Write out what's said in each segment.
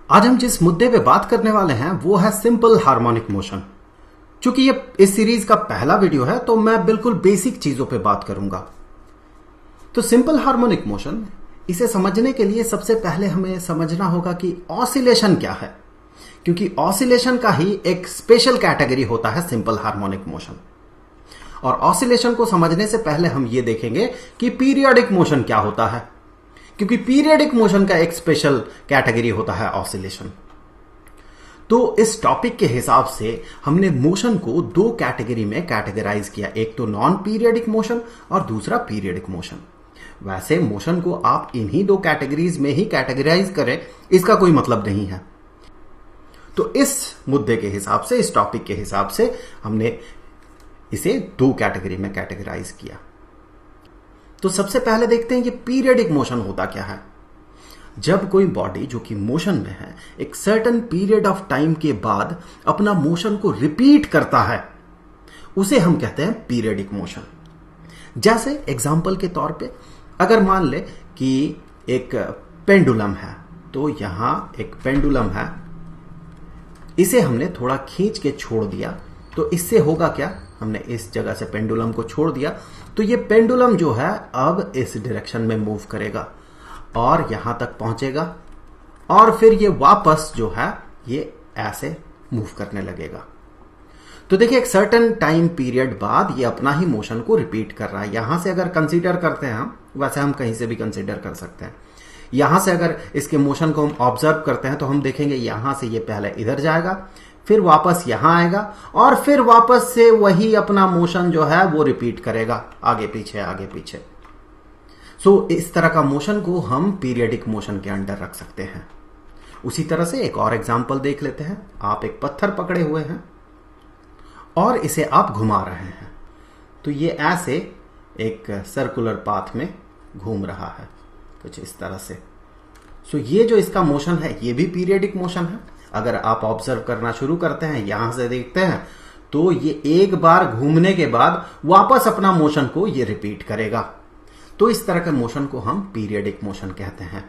आज हम जिस मुद्दे पे बात करने वाले हैं वो है सिंपल हार्मोनिक मोशन। चूंकि ये इस सीरीज का पहला वीडियो है तो मैं बिल्कुल बेसिक चीजों पे बात करूंगा। तो सिंपल हार्मोनिक मोशन, इसे समझने के लिए सबसे पहले हमें समझना होगा कि ऑसिलेशन क्या है, क्योंकि ऑसिलेशन का ही एक स्पेशल कैटेगरी होता है सिंपल हार्मोनिक मोशन। और ऑसिलेशन को समझने से पहले हम ये देखेंगे कि पीरियोडिक मोशन क्या होता है, क्योंकि पीरियोडिक मोशन का एक स्पेशल कैटेगरी होता है ऑसिलेशन। तो इस टॉपिक के हिसाब से हमने मोशन को दो कैटेगरी में कैटेगराइज किया, एक तो नॉन पीरियोडिक मोशन और दूसरा पीरियोडिक मोशन। वैसे मोशन को आप इन्हीं दो कैटेगरीज में ही कैटेगराइज करें, इसका कोई मतलब नहीं है। तो इस मुद्दे के हिसाब से, इस टॉपिक के हिसाब से हमने इसे दो कैटेगरी में कैटेगराइज किया। तो सबसे पहले देखते हैं कि पीरियडिक मोशन होता क्या है। जब कोई बॉडी जो कि मोशन में है एक सर्टेन पीरियड ऑफ टाइम के बाद अपना मोशन को रिपीट करता है, उसे हम कहते हैं पीरियडिक मोशन। जैसे एग्जांपल के तौर पे अगर मान ले कि एक पेंडुलम है, तो यहां एक पेंडुलम है, इसे हमने थोड़ा खींच के छोड़ दिया, तो इससे होगा क्या, हमने इस जगह से पेंडुलम को छोड़ दिया तो ये पेंडुलम जो है अब इस डायरेक्शन में मूव करेगा और यहां तक पहुंचेगा और फिर ये वापस जो है ये ऐसे मूव करने लगेगा। तो देखिए एक सर्टेन टाइम पीरियड बाद ये अपना ही मोशन को रिपीट कर रहा है। यहां से अगर कंसीडर करते हैं हम, वैसे हम कहीं से भी कंसीडर कर सकते हैं, यहां से अगर इसके मोशन को हम ऑब्जर्व करते हैं तो हम देखेंगे यहां से ये पहले इधर जाएगा, फिर वापस यहां आएगा और फिर वापस से वही अपना मोशन जो है वो रिपीट करेगा, आगे पीछे आगे पीछे। सो इस तरह का मोशन को हम पीरियडिक मोशन के अंडर रख सकते हैं। उसी तरह से एक और एग्जांपल देख लेते हैं। आप एक पत्थर पकड़े हुए हैं और इसे आप घुमा रहे हैं, तो ये ऐसे एक सर्कुलर पाथ में घूम रहा है, कुछ इस तरह से। सो ये जो इसका मोशन है ये भी पीरियडिक मोशन है। अगर आप ऑब्जर्व करना शुरू करते हैं, यहां से देखते हैं, तो ये एक बार घूमने के बाद वापस अपना मोशन को ये रिपीट करेगा। तो इस तरह के मोशन को हम पीरियडिक मोशन कहते हैं।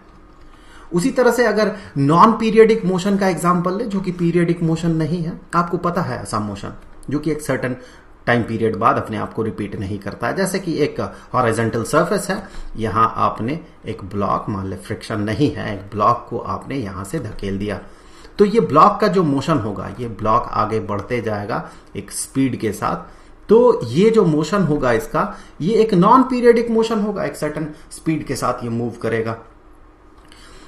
उसी तरह से अगर नॉन पीरियडिक मोशन का एग्जांपल ले, जो कि पीरियडिक मोशन नहीं है, आपको पता है ऐसा मोशन जो कि एक सर्टेन टाइम पीरियड बाद अपने आप को रिपीट नहीं करता है। जैसे कि एक हॉरिजॉन्टल सरफेस है, यहां आपने एक ब्लॉक, मान ले फ्रिक्शन नहीं है, एक ब्लॉक को आपने यहां से धकेल दिया, तो ये ब्लॉक का जो मोशन होगा, ये ब्लॉक आगे बढ़ते जाएगा एक स्पीड के साथ। तो ये जो मोशन होगा इसका, ये एक नॉन पीरियडिक मोशन होगा, एक सर्टेन स्पीड के साथ ये मूव करेगा।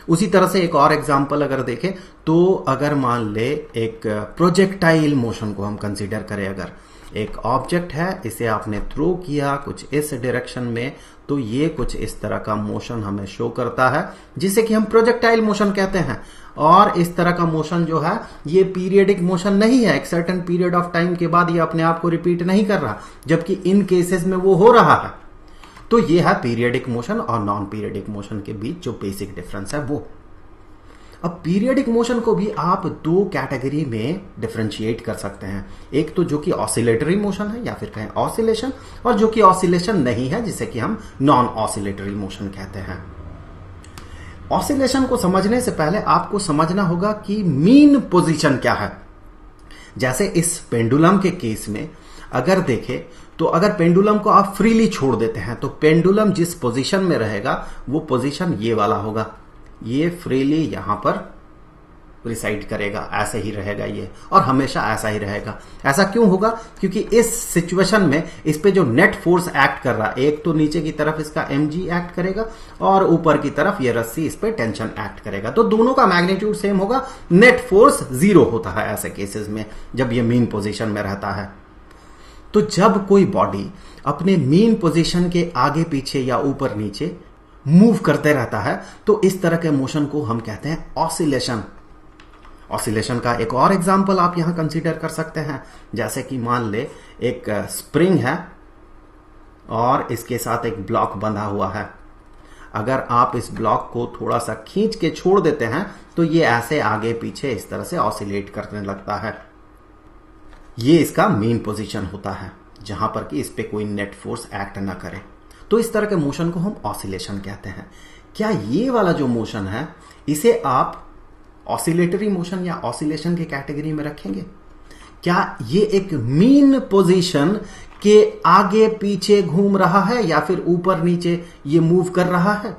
उसी तरह से एक और एग्जांपल अगर देखें, तो अगर मान ले एक प्रोजेक्टाइल मोशन को हम कंसीडर करें, अगर एक ऑब्जेक्ट है, इसे आपने थ्रो किया कुछ इस डायरेक्शन में, तो ये कुछ इस तरह का मोशन हमें शो करता है, जिसे कि हम प्रोजेक्टाइल मोशन कहते हैं। और इस तरह का मोशन जो है ये पीरियडिक मोशन नहीं है, एक सर्टेन पीरियड ऑफ टाइम के बाद ये अपने आप को रिपीट नहीं कर रहा, जबकि इन केसेस में वो हो रहा है। तो ये है पीरियडिक मोशन और नॉन पीरियडिक मोशन के बीच जो बेसिक डिफरेंस है वो। अब पीरियडिक मोशन को भी आप दो कैटेगरी में डिफरेंशिएट कर सकते हैं, एक तो जो कि ऑसिलेटरी मोशन है या फिर कहें ऑसिलेशन, और जो कि ऑसिलेशन नहीं है, जिसे कि हम नॉन ऑसिलेटरी मोशन कहते हैं। ऑसिलेशन को समझने से पहले आपको समझना होगा कि मीन पोजीशन क्या है। जैसे इस पेंडुलम के केस में अगर देखें, तो अगर पेंडुलम को आप फ्रीली छोड़ देते हैं तो पेंडुलम जिस पोजीशन में रहेगा वो पोजीशन ये वाला होगा, ये फ्रीली यहां पर रिसाइड करेगा, ऐसे ही रहेगा ये, और हमेशा ऐसा ही रहेगा। ऐसा क्यों होगा, क्योंकि इस सिचुएशन में इस पे जो नेट फोर्स एक्ट कर रहा है, एक तो नीचे की तरफ इसका mg एक्ट करेगा और ऊपर की तरफ ये रस्सी इस पे टेंशन एक्ट करेगा, तो दोनों का मैग्नीट्यूड सेम होगा, नेट फोर्स 0 होता है ऐसे केसेस में जब ये मीन पोजीशन में रहता है। तो जब कोई बॉडी अपने मीन पोजीशन के आगे पीछे या ऊपर नीचे मूव करते रहता है, तो इस तरह के मोशन को हम कहते हैं ऑसिलेशन। ऑसिलेशन का एक और एग्जांपल आप यहां कंसीडर कर सकते हैं, जैसे कि मान ले एक स्प्रिंग है और इसके साथ एक ब्लॉक बंधा हुआ है। अगर आप इस ब्लॉक को थोड़ा सा खींच के छोड़ देते हैं तो ये ऐसे आगे पीछे इस तरह से ऑसिलेट करने लगता है। ये इसका मेन पोजीशन होता है, जहां पर कि इस पे कोई नेट फोर्स एक्ट ना करे। तो इस तरह के मोशन को हम ऑसिलेशन कहते हैं। क्या ये वाला जो मोशन है इसे आप ऑसिलेटरी मोशन या ऑसिलेशन की कैटेगरी में रखेंगे? क्या ये एक मीन पोजीशन के आगे पीछे घूम रहा है या फिर ऊपर नीचे ये मूव कर रहा है?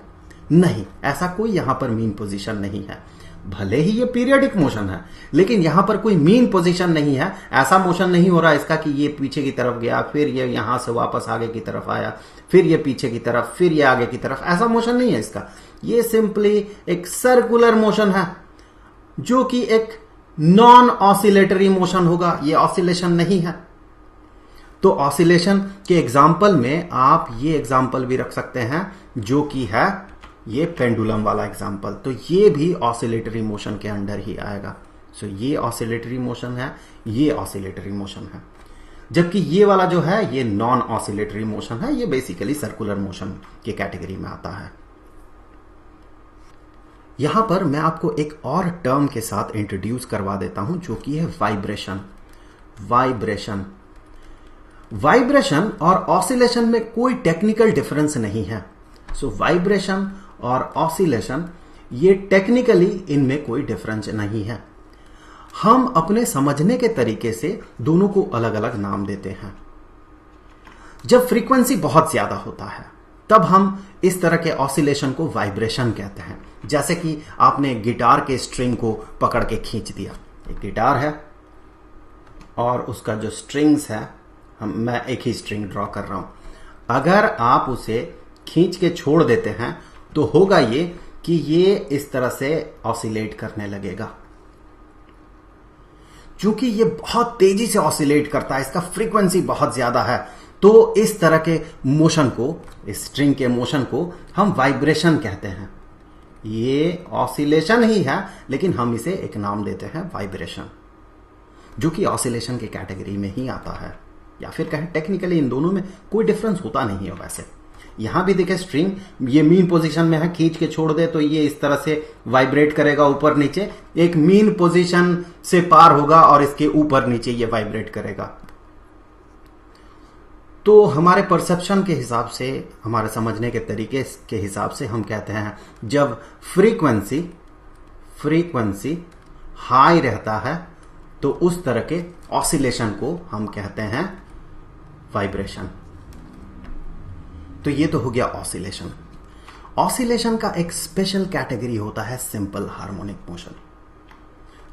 नहीं, ऐसा कोई यहां पर मीन पोजीशन नहीं है। भले ही ये पीरियडिक मोशन है, लेकिन यहां पर कोई मीन पोजीशन नहीं है। ऐसा मोशन नहीं हो रहा इसका कि ये पीछे की तरफ गया, फिर ये यहां से वापस आगे की तरफ आया, फिर ये पीछे की तरफ, फिर ये आगे की तरफ। ऐसा मोशन नहीं है इसका। ये सिंपली एक सर्कुलर मोशन है, जो कि एक नॉन ऑसिलेटरी मोशन होगा। ये ऑसिलेशन नहीं है। तो ऑसिलेशन के एग्जाम्पल में आप ये एग्जाम्पल भी रख सकते हैं, जो कि है ये पेंडुलम वाला एग्जाम्पल। तो ये भी ऑसिलेटरी मोशन के अंडर ही आएगा। सो ये ऑसिलेटरी मोशन है, ये ऑसिलेटरी मोशन है, जबकि ये वाला जो है ये नॉन ऑसिलेटरी मोशन है। ये बेसिकली सर्कुलर मोशन की कैटेगरी में आता है। यहां पर मैं आपको एक और टर्म के साथ इंट्रोड्यूस करवा देता हूं, जो कि है वाइब्रेशन। वाइब्रेशन वाइब्रेशन और ऑसिलेशन में कोई टेक्निकल डिफरेंस नहीं है। सो वाइब्रेशन और ऑसिलेशन, ये टेक्निकली इनमें कोई डिफरेंस नहीं है। हम अपने समझने के तरीके से दोनों को अलग अलग नाम देते हैं। जब फ्रीक्वेंसी बहुत ज्यादा होता है तब हम इस तरह के ऑसिलेशन को वाइब्रेशन कहते हैं। जैसे कि आपने गिटार के स्ट्रिंग को पकड़ के खींच दिया। एक गिटार है और उसका जो स्ट्रिंग्स है, मैं एक ही स्ट्रिंग ड्रॉ कर रहा हूं। अगर आप उसे खींच के छोड़ देते हैं तो होगा ये कि ये इस तरह से ऑसिलेट करने लगेगा। क्योंकि ये बहुत तेजी से ऑसिलेट करता है, इसका फ्रीक्वेंसी बहुत ज्यादा है, तो इस तरह के मोशन को, इस स्ट्रिंग के मोशन को हम वाइब्रेशन कहते हैं। ये ऑसिलेशन ही है, लेकिन हम इसे एक नाम देते हैं वाइब्रेशन, जो कि ऑसिलेशन की कैटेगरी में ही आता है। या फिर कहें टेक्निकली इन दोनों में कोई डिफरेंस होता नहीं है। वैसे यहां भी देखें, स्ट्रिंग ये मीन पोजीशन में है, खींच के छोड़ दे तो ये इस तरह से वाइब्रेट करेगा ऊपर नीचे, एक मीन पोजीशन से पार होगा और इसके ऊपर नीचे ये वाइब्रेट करेगा। तो हमारे परसेप्शन के हिसाब से, हमारे समझने के तरीके के हिसाब से हम कहते हैं जब फ्रीक्वेंसी हाई रहता है तो उस तरह के ऑसिलेशन को हम कहते हैं वाइब्रेशन। तो ये तो हो गया ऑसिलेशन। ऑसिलेशन का एक स्पेशल कैटेगरी होता है सिंपल हार्मोनिक मोशन।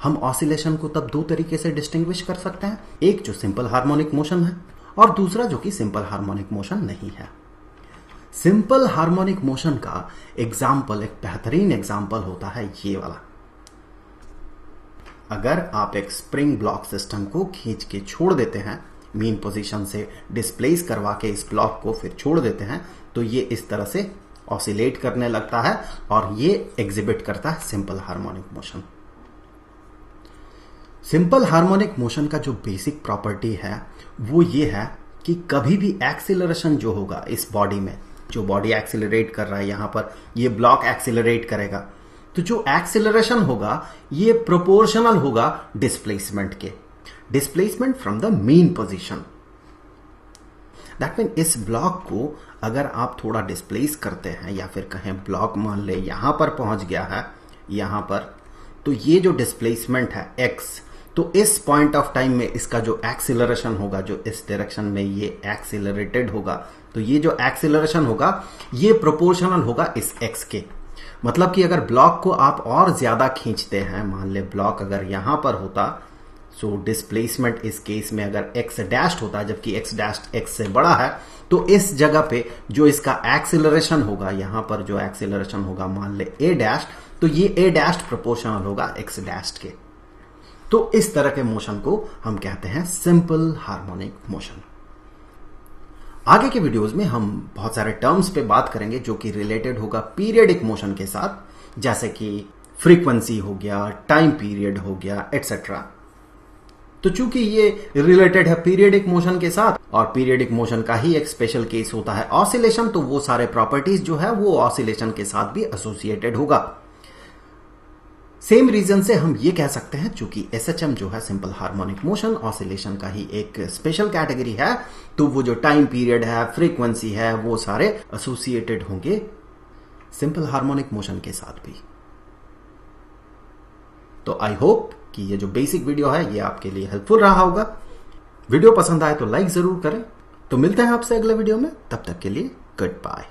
हम ऑसिलेशन को तब दो तरीके से डिस्टिंग्विश कर सकते हैं, एक जो सिंपल हार्मोनिक मोशन है और दूसरा जो कि सिंपल हार्मोनिक मोशन नहीं है। सिंपल हार्मोनिक मोशन का एग्जाम्पल, एक बेहतरीन एग्जाम्पल होता है ये वाला। अगर आप एक स्प्रिंग ब्लॉक सिस्टम को खींच के छोड़ देते हैं, मीन पोजीशन से डिस्प्लेस करवा के इस ब्लॉक को फिर छोड़ देते हैं, तो ये इस तरह से ऑसिलेट करने लगता है और ये एग्जिबिट करता है simple harmonic motion. Simple harmonic motion का जो बेसिक प्रॉपर्टी है वो ये है कि कभी भी एक्सीलरेशन जो होगा इस बॉडी में, जो बॉडी एक्सीलरेट कर रहा है, यहां पर ये ब्लॉक एक्सीलरेट करेगा, तो जो एक्सीलरेशन होगा ये प्रोपोर्शनल होगा डिस्प्लेसमेंट के, displacement from the mean position. That mean इस ब्लॉक को अगर आप थोड़ा डिस्प्लेस करते हैं, या फिर कहें ब्लॉक मान ले यहां पर पहुंच गया है, यहां पर, तो ये जो डिस्प्लेसमेंट है x, तो इस पॉइंट ऑफ टाइम में इसका जो एक्सीलरेशन होगा, जो इस डायरेक्शन में ये एक्सीलरेटेड होगा, तो ये जो एक्सीलरेशन होगा ये प्रोपोर्शनल होगा इस x के। मतलब कि अगर ब्लॉक को आप और ज्यादा खींचते हैं, मान ले ब्लॉक अगर यहां पर होता, सो डिस्प्लेसमेंट इस केस में अगर x डैश्ड होता, जबकि x डैश्ड x से बड़ा है, तो इस जगह पे जो इसका एक्सीलरेशन होगा, यहां पर जो एक्सीलरेशन होगा मान ले a डैश्ड, तो ये a डैश्ड प्रोपोर्शनल होगा x डैश्ड के। तो इस तरह के मोशन को हम कहते हैं सिंपल हार्मोनिक मोशन। आगे के वीडियोस में हम बहुत सारे टर्म्स पे बात करेंगे जो कि रिलेटेड होगा पीरियडिक मोशन के साथ, जैसे कि फ्रीक्वेंसी हो गया, टाइम पीरियड हो गया, एटसेट्रा। तो चूंकि ये रिलेटेड है पीरियडिक मोशन के साथ और पीरियडिक मोशन का ही एक स्पेशल केस होता है ऑसिलेशन, तो वो सारे प्रॉपर्टीज जो है वो ऑसिलेशन के साथ भी एसोसिएटेड होगा। सेम रीजन से हम ये कह सकते हैं चूंकि एसएचएम जो है सिंपल हार्मोनिक मोशन ऑसिलेशन का ही एक स्पेशल कैटेगरी है, तो वो जो टाइम पीरियड है, फ्रीक्वेंसी है, वो सारे एसोसिएटेड होंगे सिंपल हार्मोनिक मोशन के साथ भी। तो आई होप कि ये जो बेसिक वीडियो है ये आपके लिए हेल्पफुल रहा होगा। वीडियो पसंद आए तो लाइक जरूर करें। तो मिलते हैं आपसे अगले वीडियो में, तब तक के लिए गुड बाय।